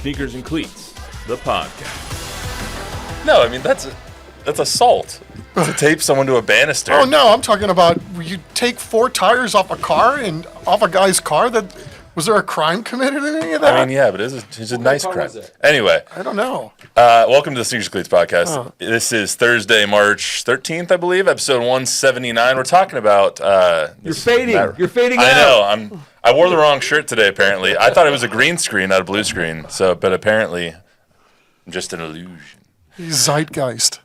Sneakers and Cleats, the podcast. No, I mean, that's assault. To tape someone to a banister. Oh, no, I'm talking about you take 4 tires off a car and off a guy's car. Was there a crime committed in any of that? I mean, yeah, but it's a nice crime. Anyway. I don't know. Welcome to the Sneakers and Cleats podcast. Oh. This is Thursday, March 13th, I believe, episode 179. We're talking about... You're fading. You're fading out. I know. I wore the wrong shirt today, apparently. I thought it was a green screen, not a blue screen. But apparently, I'm just an illusion. Zeitgeist.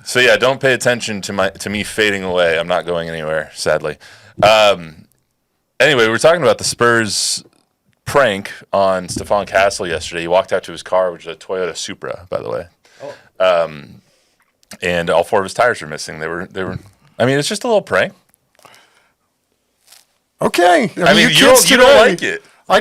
So yeah, don't pay attention to me fading away. I'm not going anywhere, sadly. Anyway, we were talking about the Spurs prank on Stephon Castle yesterday. He walked out to his car, which is a Toyota Supra, by the way. Oh. And all 4 of his tires were missing. They were. I mean, it's just a little prank. Okay. I mean, you don't like it. I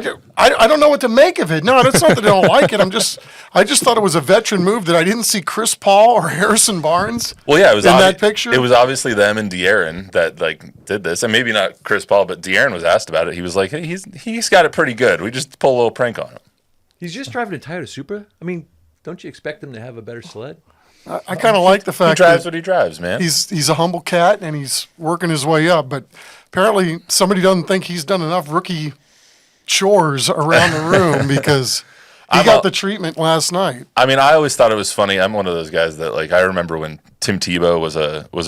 don't know what to make of it. No, that's not that I don't like it. I just thought it was a veteran move that I didn't see Chris Paul or Harrison Barnes. Well, yeah, it was in that picture. It was obviously them and De'Aaron that did this, and maybe not Chris Paul, but De'Aaron was asked about it. He was like, hey, he's got it pretty good. We just pull a little prank on him. He's just driving a Toyota Supra. I mean, don't you expect him to have a better sled? I kind of like the fact he drives what he drives, man. He's a humble cat and he's working his way up, but apparently somebody doesn't think he's done enough rookie chores around the room because he got the treatment last night. I mean, I always thought it was funny. I'm one of those guys that I remember when Tim Tebow was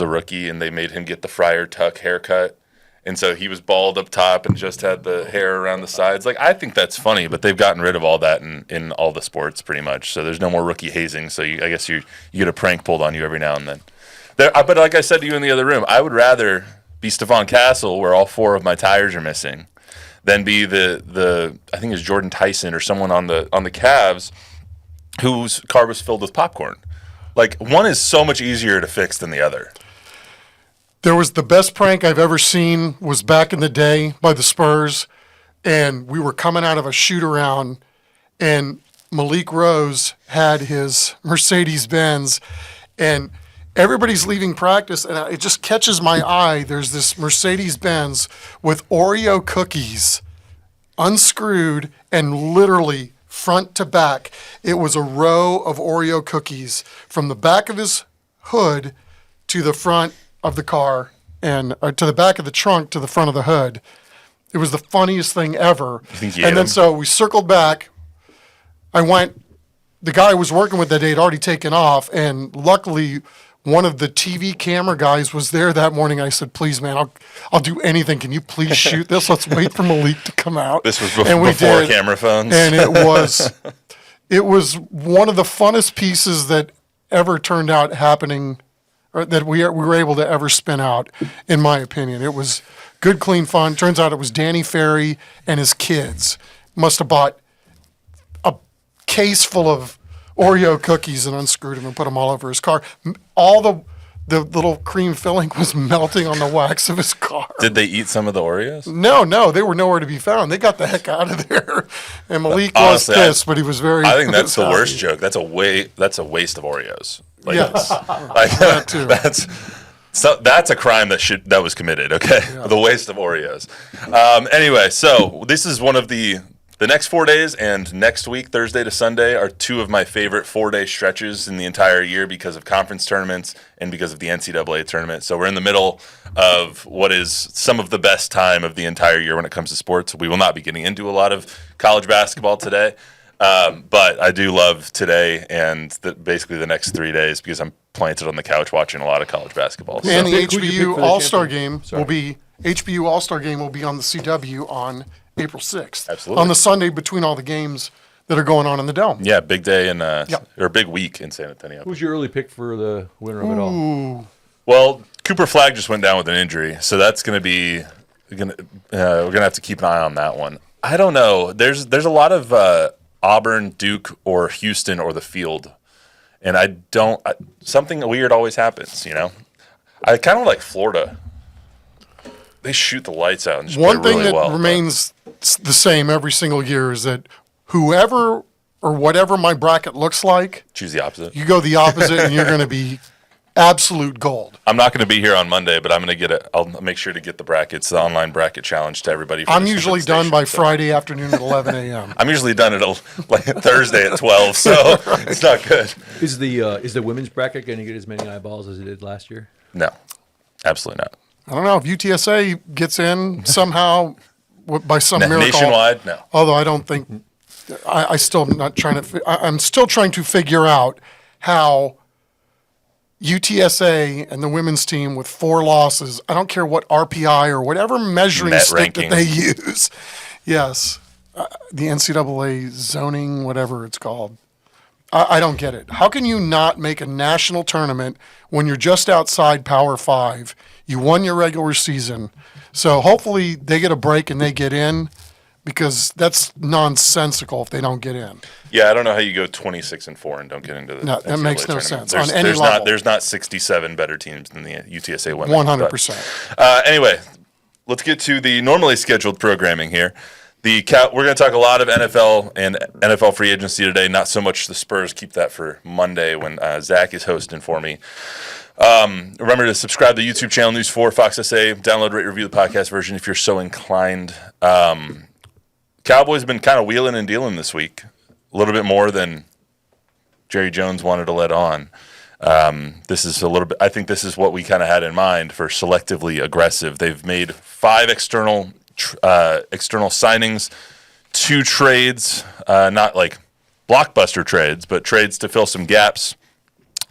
a rookie and they made him get the Friar Tuck haircut, and so he was bald up top and just had the hair around the sides. I think that's funny, but they've gotten rid of all that in all the sports pretty much. So there's no more rookie hazing. So I guess you get a prank pulled on you every now and then. But like I said to you in the other room, I would rather be Stephon Castle where all 4 of my tires are missing than be the I think it's Jordan Tyson or someone on the Cavs whose car was filled with popcorn. One is so much easier to fix than the other. There was the best prank I've ever seen was back in the day by the Spurs, and we were coming out of a shoot around, and Malik Rose had his Mercedes-Benz, and everybody's leaving practice, and it just catches my eye. There's this Mercedes-Benz with Oreo cookies unscrewed and literally front to back. It was a row of Oreo cookies from the back of his hood to the front of the car and to the back of the trunk to the front of the hood. It was the funniest thing ever. And then so we circled back. The guy I was working with that day had already taken off, and luckily one of the TV camera guys was there that morning. I said, please, man, I'll do anything. Can you please shoot this? Let's wait for Malik to come out. This was before camera phones. And it was one of the funnest pieces that ever turned out happening, or that we were able to ever spin out, in my opinion. It was good, clean fun. Turns out it was Danny Ferry and his kids. Must have bought a case full of Oreo cookies and unscrewed them and put them all over his car. All the little cream filling was melting on the wax of his car. Did they eat some of the Oreos? No, they were nowhere to be found. They got the heck out of there. And Malik was pissed, but he was very. I think that's the worst joke. That's a waste of Oreos. Yes, that too. That's a crime that was committed. Okay, yeah. The waste of Oreos. Anyway, so this is one of the next 4 days, and next week, Thursday to Sunday, are 2 of my favorite 4-day stretches in the entire year because of conference tournaments and because of the NCAA tournament. So we're in the middle of what is some of the best time of the entire year when it comes to sports. We will not be getting into a lot of college basketball today, but I do love today and basically the next 3 days because I'm planted on the couch watching a lot of college basketball. And the HBU All-Star game will be on the CW on April 6th. Absolutely. On the Sunday between all the games that are going on in the Dome. Yeah, big day or big week in San Antonio. Who's your early pick for the winner of it all? Well, Cooper Flagg just went down with an injury, so that's going to be we're going to have to keep an eye on that one. I don't know. There's a lot of Auburn, Duke, or Houston or the Field, and something weird always happens. I kind of like Florida. They shoot the lights out and just one play thing really that remains the same every single year is that whoever or whatever my bracket looks like, choose the opposite. You go the opposite, and you're going to be absolute gold. I'm not going to be here on Monday, but I'm going to get it. I'll make sure to get the brackets, the online bracket challenge to everybody. I'm usually done by Friday afternoon at 11 a.m. I'm usually done at like Thursday at 12, so it's not good. Is the women's bracket going to get as many eyeballs as it did last year? No, absolutely not. I don't know if UTSA gets in somehow by some miracle. Nationwide, no. Although I don't think I still am not trying to. I'm still trying to figure out how UTSA and the women's team with 4 losses. I don't care what RPI or whatever measuring Net stick rankings. that they use. Yes, the NCAA zoning, whatever it's called. I don't get it. How can you not make a national tournament when you're just outside Power 5? You won your regular season. So hopefully they get a break and they get in, because that's nonsensical if they don't get in. Yeah, I don't know how you go 26-4 and don't get into the No, that NCAA makes no tournament. sense on any level. There's not 67 better teams than the UTSA women. 100%. Anyway, let's get to the normally scheduled programming here. We're going to talk a lot of NFL and NFL free agency today. Not so much the Spurs. Keep that for Monday when Zach is hosting for me. Remember to subscribe to the YouTube channel News 4 Fox SA. Download, rate, review the podcast version if you're so inclined. Cowboys have been kind of wheeling and dealing this week, a little bit more than Jerry Jones wanted to let on. This is a little bit. I think this is what we kind of had in mind for selectively aggressive. They've made 5 external signings, 2 trades, not like blockbuster trades, but trades to fill some gaps.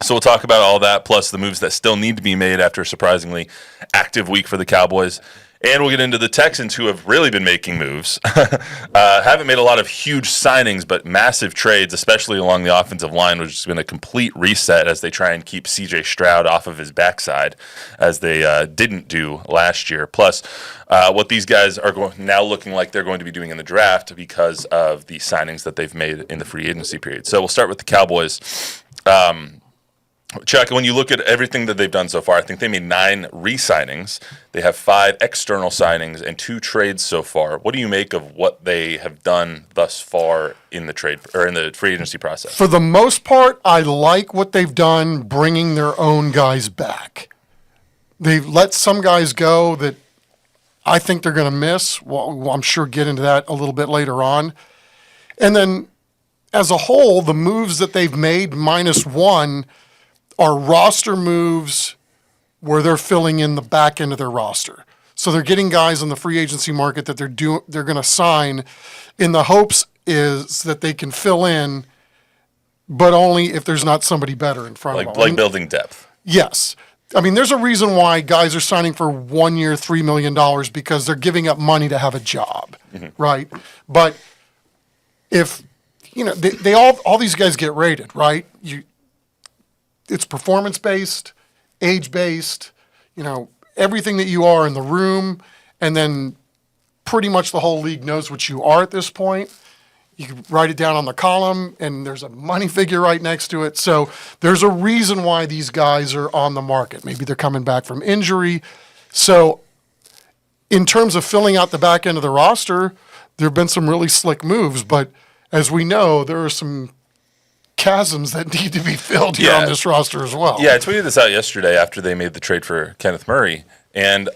So we'll talk about all that, plus the moves that still need to be made after a surprisingly active week for the Cowboys. And we'll get into the Texans, who have really been making moves. Haven't made a lot of huge signings, but massive trades, especially along the offensive line, which has been a complete reset as they try and keep C.J. Stroud off of his backside, as they didn't do last year. Plus, what these guys are now looking like they're going to be doing in the draft because of the signings that they've made in the free agency period. So we'll start with the Cowboys. Chuck, when you look at everything that they've done so far, I think they made 9 re-signings. They have 5 external signings and 2 trades so far. What do you make of what they have done thus far in the trade or in the free agency process? For the most part, I like what they've done bringing their own guys back. They've let some guys go that I think they're going to miss. Well, I'm sure get into that a little bit later on. And then as a whole, the moves that they've made minus 1 are roster moves where they're filling in the back end of their roster. So they're getting guys on the free agency market that they're going to sign in the hopes is that they can fill in, but only if there's not somebody better in front of them. Like building depth. Yes. I mean, there's a reason why guys are signing for 1 year, $3 million, because they're giving up money to have a job, right? But if, they all these guys get rated, right? It's performance-based, age-based, everything that you are in the room, and then pretty much the whole league knows what you are at this point. You can write it down on the column, and there's a money figure right next to it. So there's a reason why these guys are on the market. Maybe they're coming back from injury. So in terms of filling out the back end of the roster, there have been some really slick moves, but as we know, there are some chasms that need to be filled here on this roster as well. Yeah, I tweeted this out yesterday after they made the trade for Kenneth Murray, and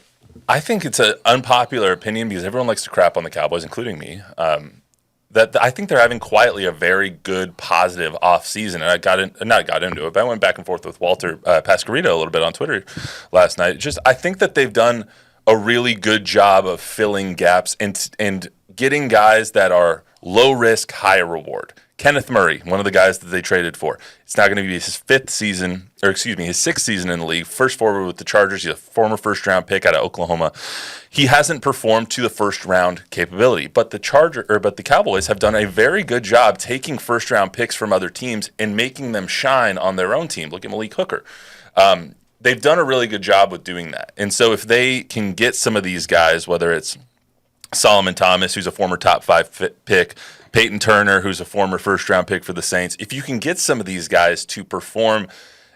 I think it's an unpopular opinion because everyone likes to crap on the Cowboys, including me, that I think they're having quietly a very good, positive offseason. And I got into it, but I went back and forth with Walter Pasquarito a little bit on Twitter last night. I think that they've done a really good job of filling gaps and getting guys that are low risk, high reward. Kenneth Murray, one of the guys that they traded for. It's now going to be his 6th season in the league. First forward with the Chargers. He's a former first-round pick out of Oklahoma. He hasn't performed to the first-round capability, but the Cowboys have done a very good job taking first-round picks from other teams and making them shine on their own team. Look at Malik Hooker. They've done a really good job with doing that. And so if they can get some of these guys, whether it's Solomon Thomas, who's a former top 5 pick, Peyton Turner, who's a former first-round pick for the Saints. If you can get some of these guys to perform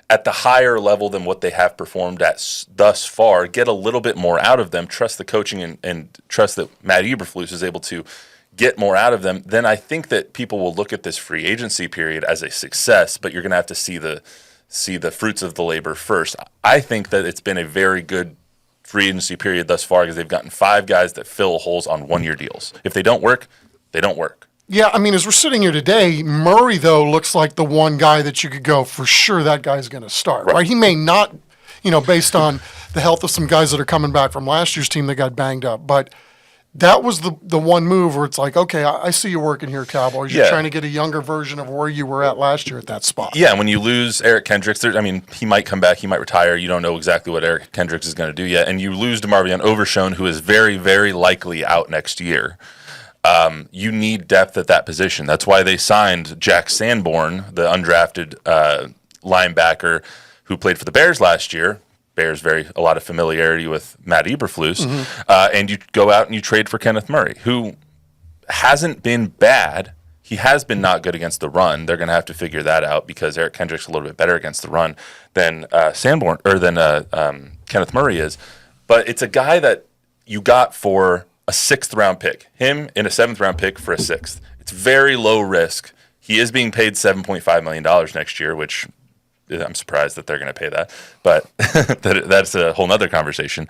at the higher level than what they have performed at thus far, get a little bit more out of them, trust the coaching and trust that Matt Eberflus is able to get more out of them, then I think that people will look at this free agency period as a success, but you're going to have to see the see the fruits of the labor first. I think that it's been a very good free agency period thus far because they've gotten 5 guys that fill holes on 1-year deals. If they don't work, they don't work. Yeah, I mean, as we're sitting here today, Murray, though, looks like the one guy that you could go, for sure that guy's going to start, right? He may not, based on the health of some guys that are coming back from last year's team that got banged up. But that was the one move where it's like, okay, I see you working here, Cowboys. You're trying to get a younger version of where you were at last year at that spot. Yeah, when you lose Eric Kendricks, he might come back, he might retire. You don't know exactly what Eric Kendricks is going to do yet. And you lose DeMarvion Overshone, who is very, very likely out next year. You need depth at that position. That's why they signed Jack Sanborn, the undrafted linebacker who played for the Bears last year. Bears a lot of familiarity with Matt Eberflus. And you go out and you trade for Kenneth Murray, who hasn't been bad. He has been not good against the run. They're going to have to figure that out because Eric Kendricks a little bit better against the run than Kenneth Murray is. But it's a guy that you got for a 6th-round pick. Him in a 7th-round pick for a 6th. It's very low risk. He is being paid $7.5 million next year, which I'm surprised that they're going to pay that. But that's a whole nother conversation.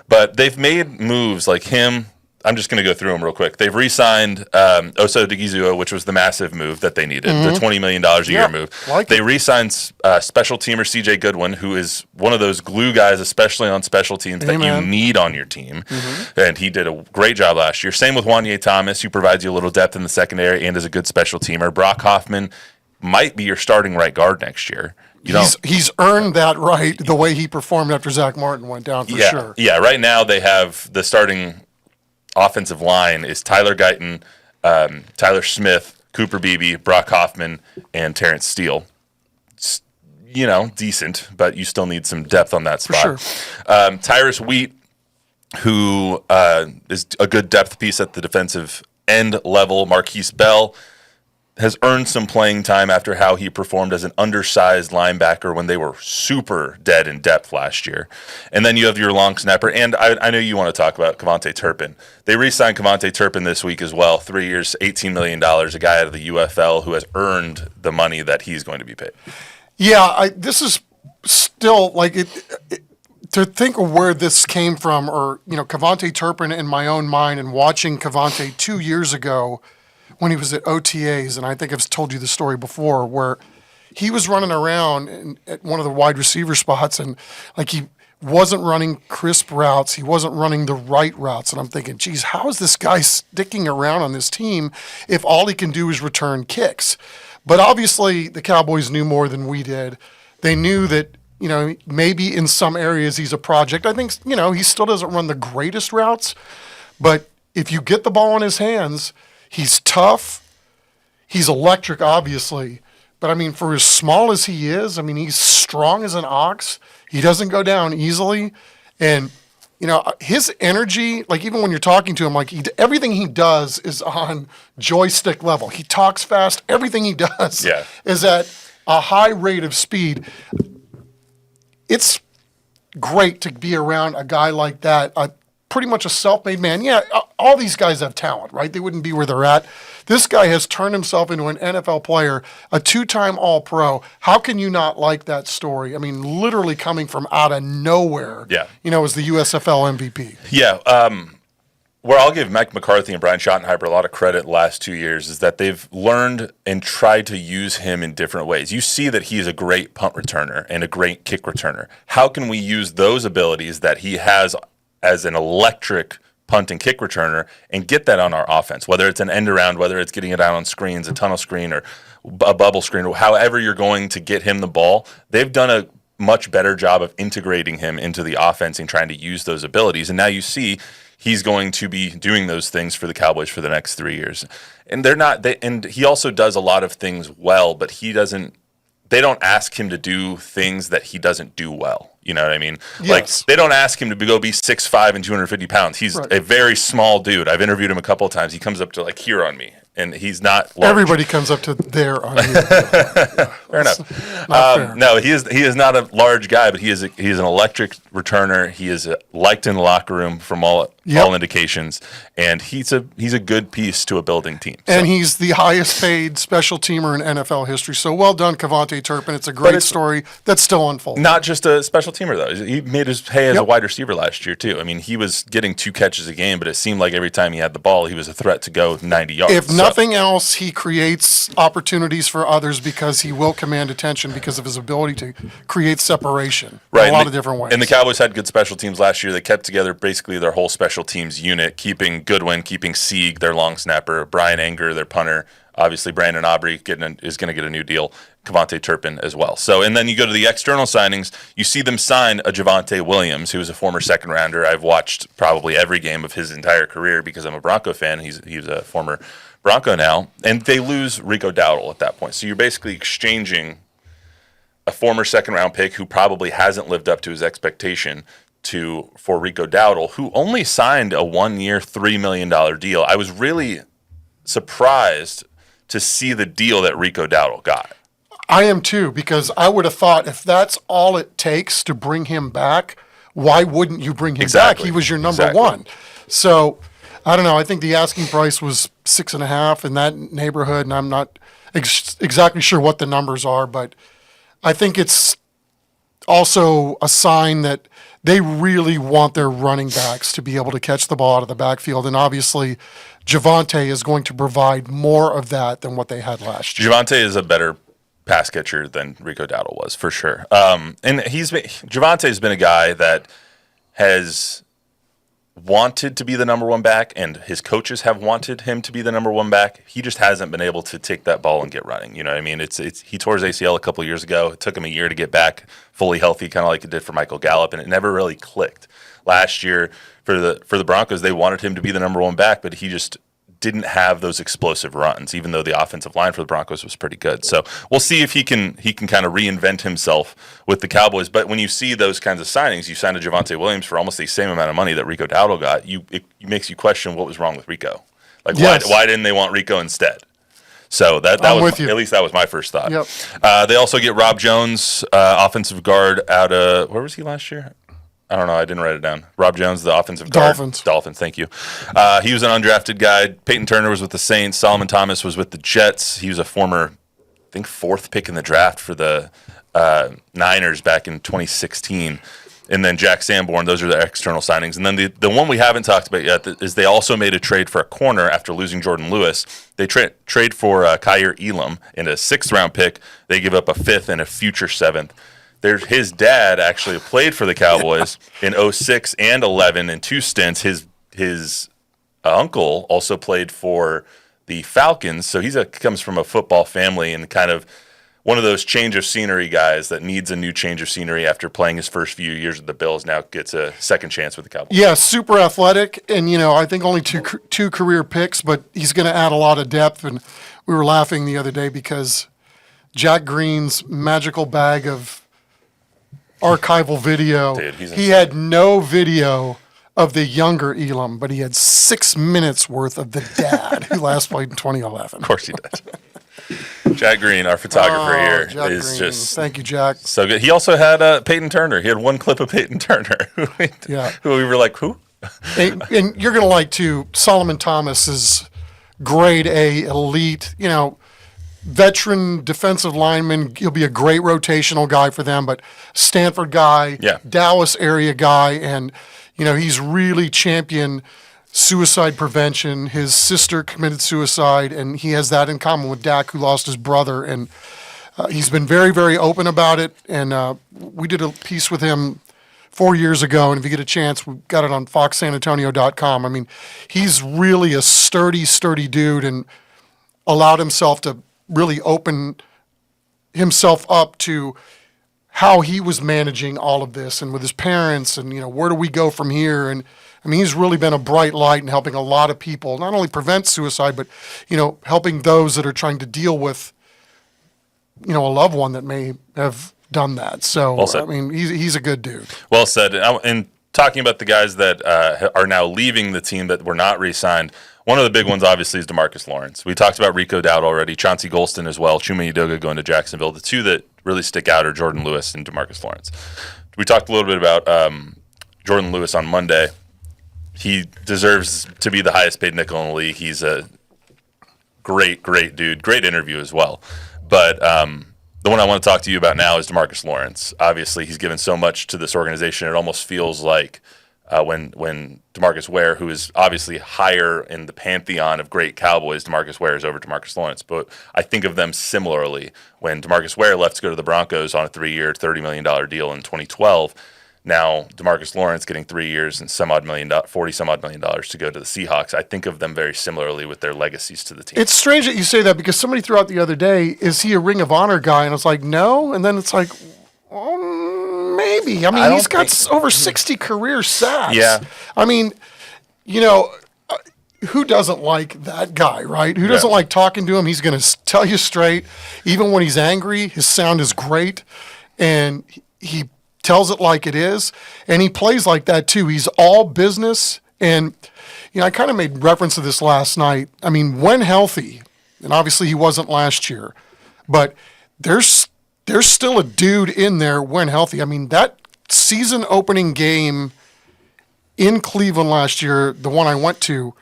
But they've made moves like him. I'm just going to go through them real quick. They've re-signed Oso Digizua, which was the massive move that they needed, the $20 million a year move. They re-signed special teamer CJ Goodwin, who is one of those glue guys, especially on special teams, that you need on your team. And he did a great job last year. Same with Wanye Thomas, who provides you a little depth in the secondary and is a good special teamer. Brock Hoffman might be your starting right guard next year. He's earned that right the way he performed after Zach Martin went down for sure. Yeah, right now they have the starting offensive line is Tyler Guyton, Tyler Smith, Cooper Beebe, Brock Hoffman, and Terrence Steele. It's, decent, but you still need some depth on that spot. For sure. Tyrus Wheat, who is a good depth piece at the defensive end level. Marquise Bell has earned some playing time after how he performed as an undersized linebacker when they were super dead in depth last year. And then you have your long snapper, and I know you want to talk about Kevontae Turpin. They re-signed Kevontae Turpin this week as well, 3 years, $18 million, a guy out of the UFL who has earned the money that he's going to be paid. Yeah, this is still like to think of where this came from, or Kevontae Turpin in my own mind, and watching Kevontae 2 years ago when he was at OTAs, and I think I've told you the story before, where he was running around at one of the wide receiver spots, and like he wasn't running crisp routes, he wasn't running the right routes, and I'm thinking, geez, how is this guy sticking around on this team if all he can do is return kicks? But obviously the Cowboys knew more than we did. They knew that, maybe in some areas he's a project. I think, he still doesn't run the greatest routes, but if you get the ball in his hands, he's tough. He's electric, obviously. But, for as small as he is, he's strong as an ox. He doesn't go down easily. And, his energy, like even when you're talking to him, like everything he does is on joystick level. He talks fast. Everything he does is at a high rate of speed. It's great to be around a guy like that, pretty much a self-made man. Yeah, all these guys have talent, right? They wouldn't be where they're at. This guy has turned himself into an NFL player, a 2-time All-Pro. How can you not like that story? Literally coming from out of nowhere. Yeah. As the USFL MVP. Yeah. Where I'll give Mike McCarthy and Brian Schottenheimer a lot of credit the last 2 years is that they've learned and tried to use him in different ways. You see that he is a great punt returner and a great kick returner. How can we use those abilities that he has as an electric punt and kick returner and get that on our offense, whether it's an end around, whether it's getting it out on screens, a tunnel screen or a bubble screen, or however you're going to get him the ball? They've done a much better job of integrating him into the offense and trying to use those abilities. And now you see he's going to be doing those things for the Cowboys for the next 3 years. And and he also does a lot of things well, but they don't ask him to do things that he doesn't do well. You know what I mean? Yes. Like, they don't ask him to go be 6'5" and 250 pounds. He's a very small dude. I've interviewed him a couple of times. He comes up to like here on me. and he's not large. Everybody comes up to there on you. Fair enough. Fair. No, he is not a large guy, but he is an electric returner. He is liked in the locker room from all indications, and he's a good piece to a building team. So. And he's the highest paid special teamer in NFL history. So well done, Cavante Turpin. It's a great story that's still unfolding. Not just a special teamer though. He made his hay as a wide receiver last year too. I mean, he was getting 2 catches a game, but it seemed like every time he had the ball, he was a threat to go 90 yards. If nothing else, he creates opportunities for others because he will command attention because of his ability to create separation in a lot of different ways. And the Cowboys had good special teams last year. They kept together basically their whole special teams unit, keeping Goodwin, keeping Sieg, their long snapper, Brian Anger, their punter. Obviously, Brandon Aubrey is going to get a new deal. Cavante Turpin as well. So, and then you go to the external signings. You see them sign a Javonte Williams, who is a former second rounder. I've watched probably every game of his entire career because I'm a Bronco fan. He's a former Bronco now, and they lose Rico Dowdle at that point. So you're basically exchanging a former second round pick who probably hasn't lived up to his expectation for Rico Dowdle, who only signed a 1-year, $3 million deal. I was really surprised to see the deal that Rico Dowdle got. I am too, because I would have thought if that's all it takes to bring him back, why wouldn't you bring him back? He was your number one. So I don't know. I think the asking price was 6.5 in that neighborhood, and I'm not exactly sure what the numbers are, but I think it's also a sign that they really want their running backs to be able to catch the ball out of the backfield, and obviously Javonte is going to provide more of that than what they had last year. Javonte is a better pass catcher than Rico Dowdle was, for sure. And Javonte's been a guy that has wanted to be the number one back, and his coaches have wanted him to be the number one back. He just hasn't been able to take that ball and get running. You know what I mean? He tore his ACL a couple of years ago. It took him a year to get back fully healthy, kind of like it did for Michael Gallup, and it never really clicked. Last year for the Broncos, they wanted him to be the number one back, but he just didn't have those explosive runs, even though the offensive line for the Broncos was pretty good. So we'll see if he can kind of reinvent himself with the Cowboys. But when you see those kinds of signings, you signed a Javonte Williams for almost the same amount of money that Rico Dowdle got. It makes you question what was wrong with Rico. Like, why didn't they want Rico instead? So that was at least that was my first thought. Yep. They also get Rob Jones, offensive guard out of where was he last year? I don't know. I didn't write it down. Rob Jones, the offensive guard. Dolphins, thank you. He was an undrafted guy. Peyton Turner was with the Saints. Solomon Thomas was with the Jets. He was a former, I think, 4th pick in the draft for the Niners back in 2016. And then Jack Sanborn. Those are the external signings. And then the one we haven't talked about yet is they also made a trade for a corner after losing Jordan Lewis. They trade for Kyer Elam in a 6th-round pick. They give up a 5th and a future 7th. His dad actually played for the Cowboys in 06 and 11 in 2 stints. His uncle also played for the Falcons, so he comes from a football family and kind of one of those change of scenery guys that needs a new change of scenery after playing his first few years with the Bills. Now gets a second chance with the Cowboys. Yeah, super athletic, and I think only two career picks, but he's going to add a lot of depth. And we were laughing the other day because Jack Green's magical bag of archival video. Dude, he had no video of the younger Elam, but he had 6 minutes worth of the dad who last played in 2011. Of course he did. Jack Green, our photographer here, Jack is Green. just thank you, Jack. So good. He also had Peyton Turner. He had one clip of Peyton Turner. Who we were like, who? and you're gonna like too. Solomon Thomas is grade A elite. Veteran defensive lineman. He'll be a great rotational guy for them, but Stanford guy, Dallas area guy, and he's really championed suicide prevention. His sister committed suicide, and he has that in common with Dak, who lost his brother, and he's been very, very open about it. And we did a piece with him 4 years ago, and if you get a chance, we've got it on foxsanantonio.com. I mean, he's really a sturdy dude, and allowed himself to really open himself up to how he was managing all of this and with his parents and, where do we go from here? And I mean, he's really been a bright light in helping a lot of people, not only prevent suicide, but, helping those that are trying to deal with, a loved one that may have done that. So, well, I mean, he's a good dude. Well said. And talking about the guys that are now leaving the team that were not re-signed, One of the big ones, obviously, is DeMarcus Lawrence. We talked about Rico Dowd already, Chauncey Golston as well, Chuma Edoga going to Jacksonville. The two that really stick out are Jordan Lewis and DeMarcus Lawrence. We talked a little bit about Jordan Lewis on Monday. He deserves to be the highest paid nickel in the league. He's a great dude. Great interview as well. But the one I want to talk to you about now is DeMarcus Lawrence. Obviously, he's given so much to this organization. It almost feels like when DeMarcus Ware, who is obviously higher in the pantheon of great Cowboys, DeMarcus Ware is over DeMarcus Lawrence. But I think of them similarly. When DeMarcus Ware left to go to the Broncos on a 3-year, $30 million deal in 2012, now DeMarcus Lawrence getting 3 years and $40 some odd million to go to the Seahawks. I think of them very similarly with their legacies to the team. It's strange that you say that because somebody threw out the other day, is he a Ring of Honor guy? And I was like, no. And then it's like, maybe. I mean, he's got over 60 career sacks. Yeah. I mean, who doesn't like that guy, right? Who doesn't like talking to him? He's going to tell you straight. Even when he's angry, his sound is great. And he tells it like it is. And he plays like that, too. He's all business. And, I kind of made reference to this last night. I mean, when healthy, and obviously he wasn't last year, but there's still a dude in there when healthy. I mean, that season opening game in Cleveland last year, the one I went to,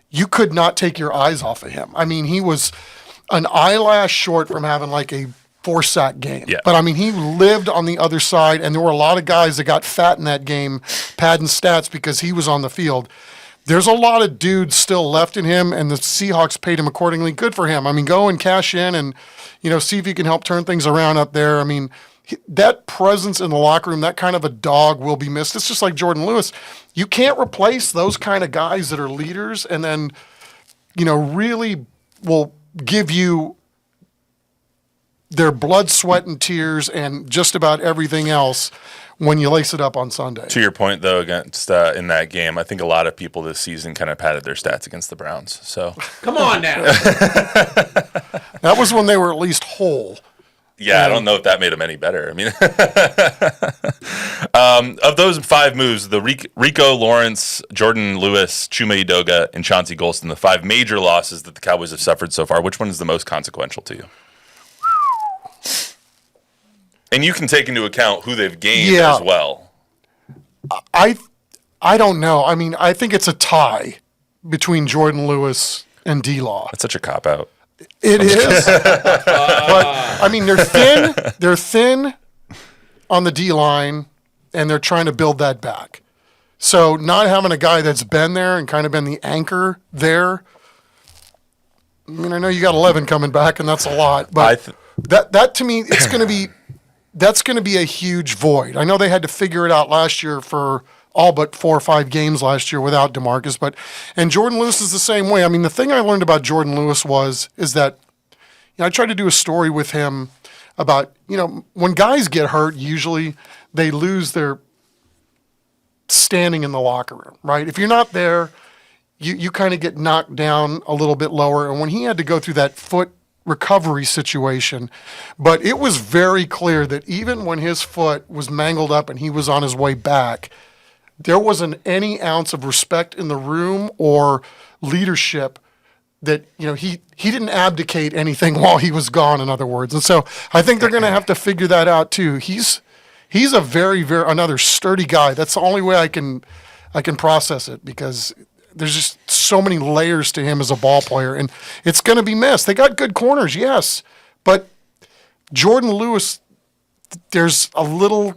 you could not take your eyes off of him. I mean, he was an eyelash short from having like a 4-sack game. Yeah. But, I mean, he lived on the other side, and there were a lot of guys that got fat in that game, padding stats because he was on the field. There's a lot of dudes still left in him, and the Seahawks paid him accordingly. Good for him. I mean, go and cash in and, see if you can help turn things around up there. I mean, that presence in the locker room, that kind of a dog will be missed. It's just like Jordan Lewis. You can't replace those kind of guys that are leaders and then, really will give you their blood, sweat, and tears and just about everything else when you lace it up on Sunday. To your point, though, against in that game, I think a lot of people this season kind of padded their stats against the Browns. So Come on now. That was when they were at least whole. Yeah, I don't know if that made them any better. I mean, of those 5 moves, the Rico Lawrence, Jordan Lewis, Chuma Edoga, and Chauncey Golston, the 5 major losses that the Cowboys have suffered so far, which one is the most consequential to you? And you can take into account who they've gained as well. I don't know. I mean, I think it's a tie between Lewis and D-Law. That's such a cop-out. It is. But, I mean, they're thin. They're thin on the D-line, and they're trying to build that back. So not having a guy that's been there and kind of been the anchor there, I mean, I know you got 11 coming back, and that's a lot. But that to me, it's going to be – that's going to be a huge void. I know they had to figure it out last year for all but 4 or 5 games last year without DeMarcus, and Jordan Lewis is the same way. I mean, the thing I learned about Jordan Lewis is that I tried to do a story with him about, when guys get hurt, usually they lose their standing in the locker room, right? If you're not there, you kind of get knocked down a little bit lower. And when he had to go through that foot recovery situation, but it was very clear that even when his foot was mangled up and he was on his way back, there wasn't any ounce of respect in the room or leadership that, he didn't abdicate anything while he was gone, in other words. And so I think they're going to have to figure that out too. He's a very, very another sturdy guy. That's the only way I can process it, because there's just so many layers to him as a ball player, and it's going to be missed. They got good corners, yes, but Jordan Lewis, there's a little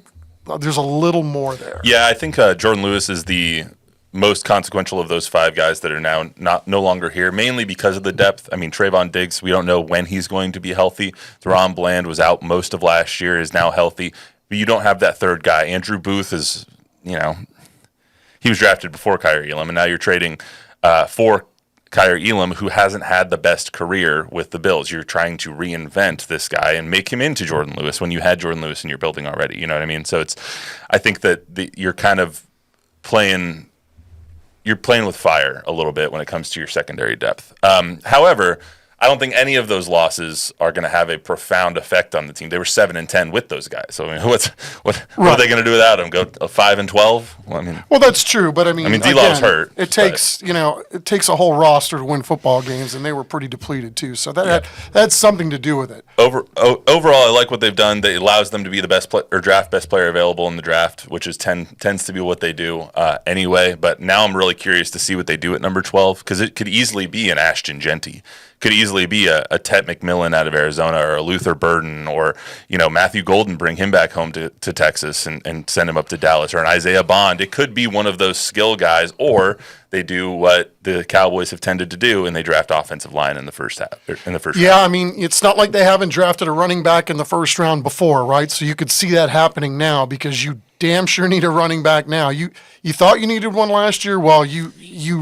more there. Yeah, I think Jordan Lewis is the most consequential of those 5 guys that are now no longer here, mainly because of the depth. I mean, Trayvon Diggs, we don't know when he's going to be healthy. Theron Bland was out most of last year, is now healthy, but you don't have that third guy. Andrew Booth is, he was drafted before Kyer Elam, and now you're trading for Kyer Elam, who hasn't had the best career with the Bills. You're trying to reinvent this guy and make him into Jordan Lewis when you had Jordan Lewis in your building already. You know what I mean? So I think that you're kind of playing with fire a little bit when it comes to your secondary depth. However, I don't think any of those losses are going to have a profound effect on the team. They were 7-10 with those guys. So I mean, what are they going to do without them? Go 5-12? Well, that's true, but I mean, D-Law's hurt. It takes a whole roster to win football games, and they were pretty depleted too. So that had something to do with it. Overall, I like what they've done. It allows them to be the best draft best player available in the draft, which tends to be what they do anyway. But now I'm really curious to see what they do at number 12, because it could easily be an Ashton Genty. Could easily be a Tet McMillan out of Arizona, or a Luther Burden, or Matthew Golden, bring him back home to Texas and send him up to Dallas, or an Isaiah Bond. It could be one of those skill guys, or they do what the Cowboys have tended to do, and they draft offensive line in the first half. Yeah, I mean, it's not like they haven't drafted a running back in the first round before, right? So you could see that happening now, because you damn sure need a running back now. You thought you needed one last year. Well, you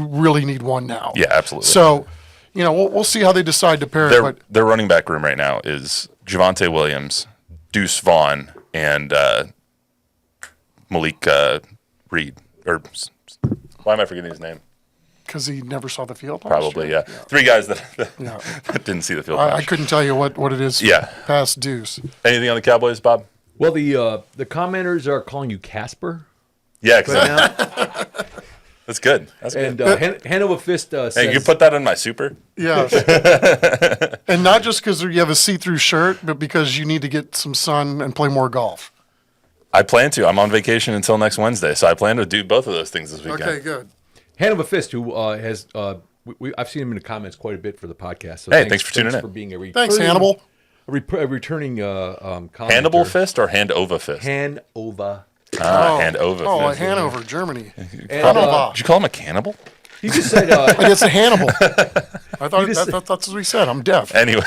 really need one now. Yeah, absolutely. So, we'll see how they decide to pair it. Their running back room right now is Javonte Williams, Deuce Vaughn, and Malik Reed. Or why am I forgetting his name? Because he never saw the field last Probably, year? yeah. Three guys that didn't see the field I couldn't tell you what it is past Deuce. Anything on the Cowboys, Bob? Well, the commenters are calling you Casper Yeah, right now. that's good. That's And good. Hanover Fist says... Hey, you put that on my super? Yes. And not just because you have a see-through shirt, but because you need to get some sun and play more golf. I plan to. I'm on vacation until next Wednesday, so I plan to do both of those things this weekend. Okay, good. Hanover Fist, who has... I've seen him in the comments quite a bit for the podcast. So hey, thanks for tuning in. For being a Thanks, Hannibal. A returning commenter. Hannibal Fist or Hand-Over Fist? Hanover. Hand-Over Fist. Oh, Hanover, Germany. Did you call him a cannibal? He just said... It's a Hannibal. I thought that's what we said. I'm deaf. Anyway.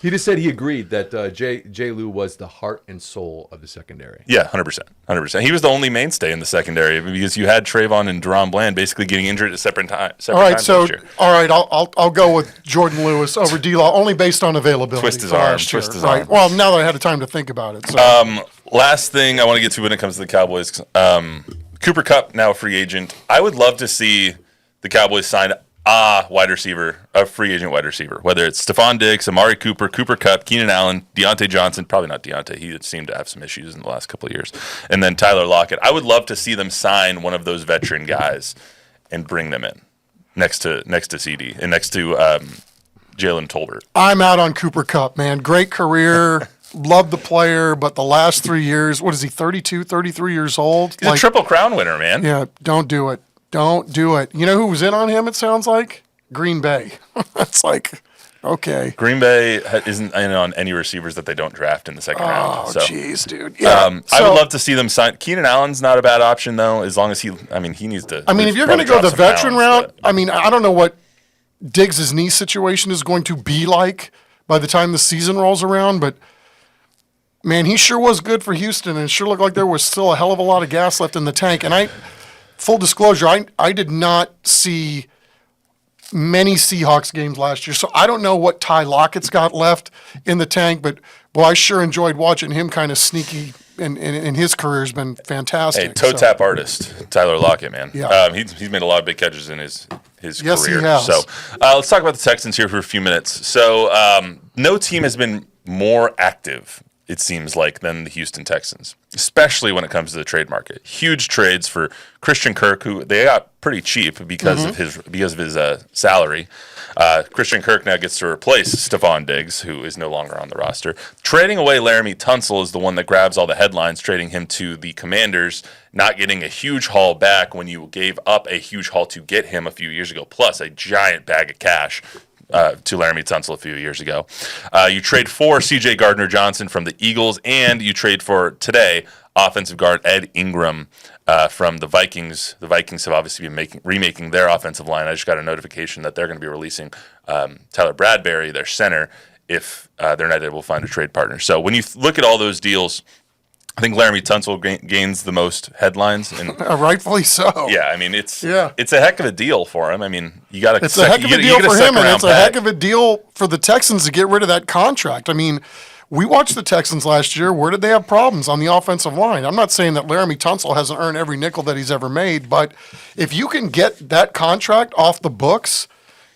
He just said he agreed that J. Lou was the heart and soul of the secondary. Yeah, 100%. 100%. He was the only mainstay in the secondary, because you had Trayvon and Deron Bland basically getting injured at separate times. All right, I'll go with Jordan Lewis over D-Law, only based on availability. Twist his arm. Right. Well, now that I had time to think about it. So. Last thing I want to get to when it comes to the Cowboys, Cooper Kupp, now a free agent. I would love to see the Cowboys sign a free agent wide receiver, whether it's Stephon Diggs, Amari Cooper, Cooper Kupp, Keenan Allen, Deontay Johnson, probably not Deontay. He seemed to have some issues in the last couple of years. And then Tyler Lockett. I would love to see them sign one of those veteran guys and bring them in next to CD and next to Jalen Tolbert. I'm out on Cooper Kupp, man. Great career. Love the player, but the last 3 years, what is he, 32, 33 years old? He's a Triple Crown winner, man. Yeah, don't do it. Don't do it. You know who was in on him, it sounds like? Green Bay. It's like, okay. Green Bay isn't in on any receivers that they don't draft in the second round. Oh, so. jeez, dude. Yeah. I would love to see them sign. Keenan Allen's not a bad option, though, as long as he needs to. If you're going to go the veteran route, I don't know what Diggs' knee situation is going to be like by the time the season rolls around, but man, he sure was good for Houston, and it sure looked like there was still a hell of a lot of gas left in the tank. And full disclosure, I did not see many Seahawks games last year, so I don't know what Ty Lockett's got left in the tank, but boy, I sure enjoyed watching him kind of sneaky, and his career has been fantastic. Hey, toe tap artist, Tyler Lockett, man. Yeah. He's made a lot of big catches in his Yes, career. he has. So let's talk about the Texans here for a few minutes. So no team has been more active, it seems like, than the Houston Texans, especially when it comes to the trade market. Huge trades for Christian Kirk, who they got pretty cheap because of his salary. Christian Kirk now gets to replace Stephon Diggs, who is no longer on the roster. Trading away Laramie Tunsil is the one that grabs all the headlines, trading him to the Commanders, not getting a huge haul back when you gave up a huge haul to get him a few years ago, plus a giant bag of cash to Laramie Tunsil a few years ago. You trade for C.J. Gardner-Johnson from the Eagles, and you trade for, today, offensive guard Ed Ingram from the Vikings. The Vikings have obviously been remaking their offensive line. I just got a notification that they're going to be releasing Tyler Bradbury, their center, if they're not able to find a trade partner. So when you look at all those deals, I think Laramie Tunsil gains the most headlines, and rightfully so. Yeah, it's a heck of a deal for him. You got to. It's a heck of a deal for him, and it's a heck of a deal for the Texans to get rid of that contract. We watched the Texans last year. Where did they have problems on the offensive line? I'm not saying that Laramie Tunsil hasn't earned every nickel that he's ever made, but if you can get that contract off the books,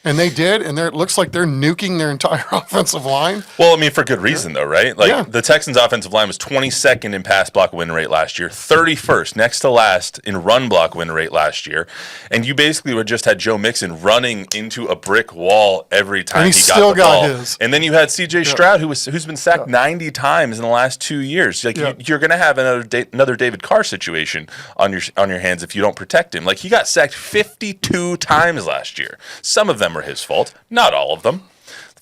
And they did, and it looks like they're nuking their entire offensive line. Well, I mean, for good reason, though, right? Like, Yeah. the Texans' offensive line was 22nd in pass block win rate last year, 31st, next to last in run block win rate last year. And you basically just had Joe Mixon running into a brick wall every time And he he got still the got ball. his. And then you had C.J. Stroud, who's been sacked 90 times in the last 2 years. Like, you're going to have another David Carr situation on your hands if you don't protect him. Like, he got sacked 52 times last year. Some of them were his fault. Not all of them.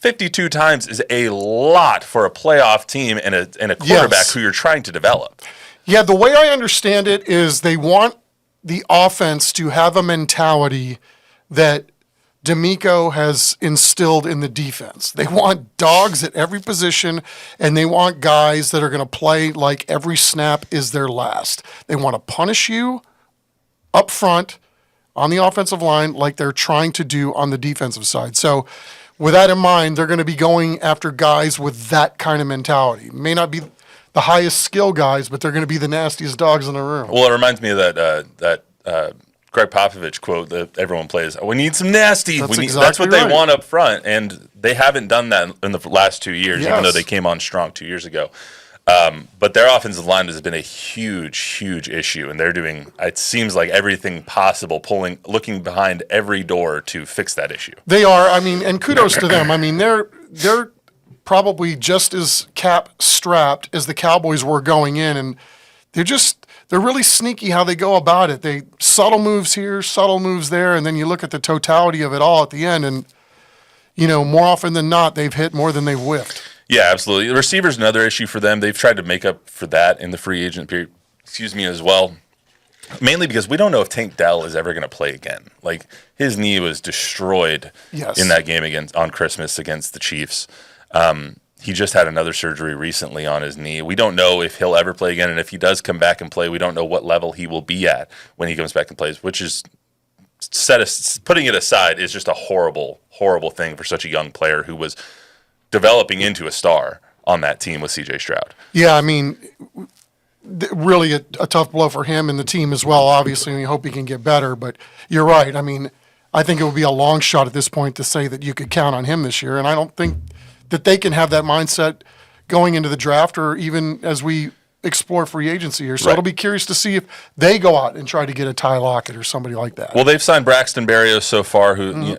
52 times is a lot for a playoff team and a quarterback who you're trying to develop. Yeah, the way I understand it is they want the offense to have a mentality that D'Amico has instilled in the defense. They want dogs at every position, and they want guys that are going to play like every snap is their last. They want to punish you up front on the offensive line like they're trying to do on the defensive side. So with that in mind, they're going to be going after guys with that kind of mentality. May not be the highest skill guys, but they're going to be the nastiest dogs in the room. Well, it reminds me of that Greg Popovich quote that everyone plays. We need some nasty. That's what they want up front, and they haven't done that in the last 2 years, even though they came on strong 2 years ago. But their offensive line has been a huge, huge issue, and they're doing, it seems like, everything possible, looking behind every door to fix that issue. They are. I mean, and kudos to them. I mean, they're probably just as cap strapped as the Cowboys were going in, and they're really sneaky how they go about it. They subtle moves here, subtle moves there, and then you look at the totality of it all at the end, and more often than not, they've hit more than they've whiffed. Yeah, absolutely. The receiver's another issue for them. They've tried to make up for that in the free agent period, as well. Mainly because we don't know if Tank Dell is ever going to play again. Like, his knee was destroyed in that game on Christmas against the Chiefs. He just had another surgery recently on his knee. We don't know if he'll ever play again, and if he does come back and play, we don't know what level he will be at when he comes back and plays, which is, putting it aside, is just a horrible, horrible thing for such a young player who was developing into a star on that team with C.J. Stroud. Yeah, I mean, really a tough blow for him and the team as well, obviously, and we hope he can get better. But you're right. I mean, I think it would be a long shot at this point to say that you could count on him this year, and I don't think that they can have that mindset going into the draft or even as we explore free agency here. So it'll be curious to see if they go out and try to get a Ty Lockett or somebody like that. Well, they've signed Braxton Berrios so far,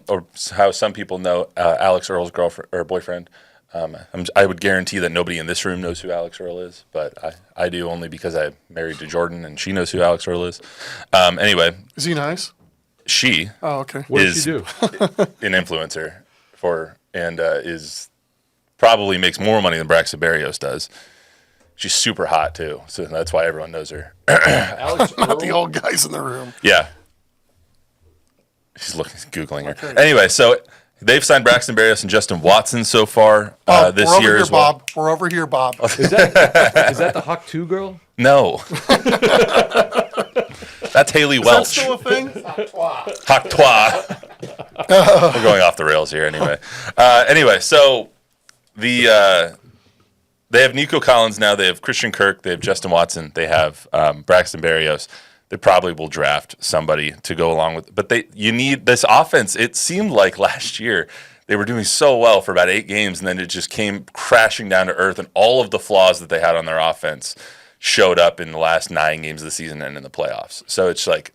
or how some people know Alex Earl's girlfriend or boyfriend. I would guarantee that nobody in this room knows who Alex Earl is, but I do, only because I'm married to Jordan and she knows who Alex Earl is. Anyway. Is he nice? She okay. What does she do? An influencer and is probably makes more money than Braxton Berrios does. She's super hot too, so that's why everyone knows her. Alex Earl? Not the old guys in the room. Yeah. She's Googling her. Okay. Anyway, so they've signed Braxton Berrios and Justin Watson so far this year as well. Bob. We're over here, Bob. Is that the Hawk 2 girl? No. That's Haley Welch. Is that still a thing? Hawk 2. We're going off the rails here anyway. So they have Nico Collins now. They have Christian Kirk. They have Justin Watson. They have Braxton Berrios. They probably will draft somebody to go along with. But you need this offense. It seemed like last year they were doing so well for about 8 games, and then it just came crashing down to earth, and all of the flaws that they had on their offense showed up in the last 9 games of the season and in the playoffs. So it's like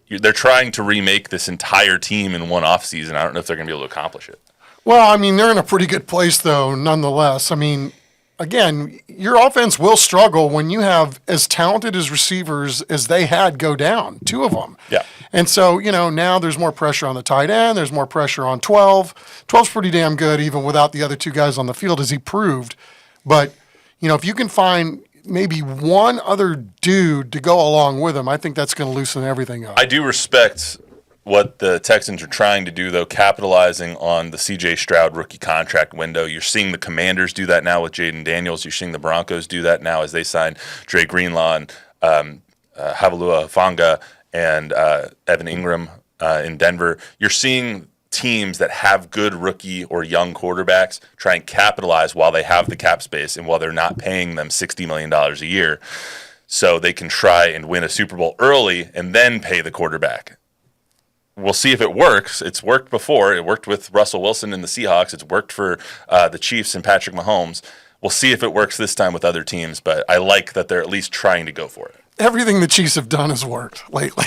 they're trying to remake this entire team in one offseason. I don't know if they're going to be able to accomplish it. Well, I mean, they're in a pretty good place, though, nonetheless. I mean, again, your offense will struggle when you have as talented as receivers as they had go down, 2 of them. Yeah. And so, now there's more pressure on the tight end. There's more pressure on 12. 12's pretty damn good, even without the other 2 guys on the field, as he proved. But, if you can find maybe one other dude to go along with him, I think that's going to loosen everything up. I do respect what the Texans are trying to do, though, capitalizing on the C.J. Stroud rookie contract window. You're seeing the Commanders do that now with Jaden Daniels. You're seeing the Broncos do that now as they sign Dre Greenlaw, Havalua Fanga, and Evan Ingram in Denver. You're seeing teams that have good rookie or young quarterbacks try and capitalize while they have the cap space and while they're not paying them $60 million a year, so they can try and win a Super Bowl early and then pay the quarterback. we'll see if it works. It's worked before. It worked with Russell Wilson and the Seahawks. It's worked for the Chiefs and Patrick Mahomes. We'll see if it works this time with other teams, but I like that they're at least trying to go for it. Everything the Chiefs have done has worked lately.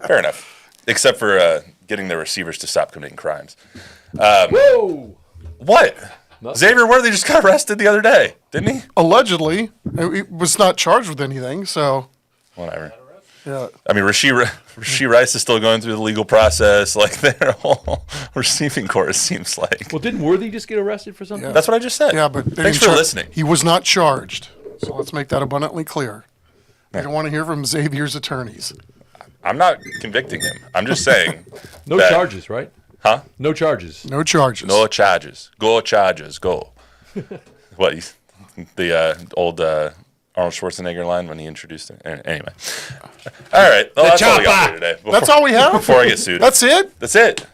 Fair enough. Except for getting their receivers to stop committing crimes. Whoa! What? Xavier Worthy just got arrested the other day, didn't he? Allegedly. He was not charged with anything, so. Whatever. Yeah. I mean, Rasheed Rice is still going through the legal process. Like, their whole receiving corps, it seems like. Well, didn't Worthy just get arrested for something? That's what I just said. Yeah, but thanks for listening. He was not charged. So let's make that abundantly clear. I don't want to hear from Xavier's attorneys. I'm not convicting him. I'm just saying. No that- charges, right? Huh? No charges. No charges. No charges. Go Chargers. Go. What? The old Arnold Schwarzenegger line when he introduced it. Anyway. All right. Well, that's all we got for today. That's all we have? Before I get sued. That's it? That's it.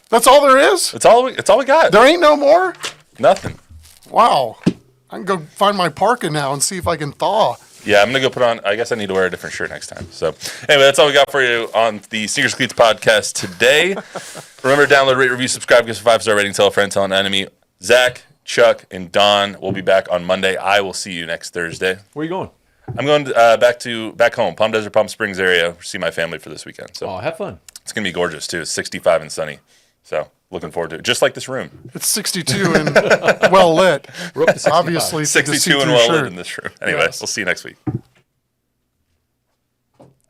That's all there is? That's all we got. There ain't no more? Nothing. Wow. I can go find my parka now and see if I can thaw. Yeah, I'm going to go put on, I guess I need to wear a different shirt next time. So, anyway, that's all we got for you on the Sneakers and Cleats podcast today. Remember to download, rate, review, subscribe, give us a 5-star rating, tell a friend, tell an enemy. Zach, Chuck, and Don will be back on Monday. I will see you next Thursday. Where are you going? I'm going back home, Palm Desert, Palm Springs area, see my family for this weekend. So Oh, have fun. it's going to be gorgeous, too. It's 65 and sunny. So, looking forward to it. Just like this room. It's 62 and well lit. We're up to 65. Obviously, 62 and well lit in this room. Anyway, Yes. we'll see you next week.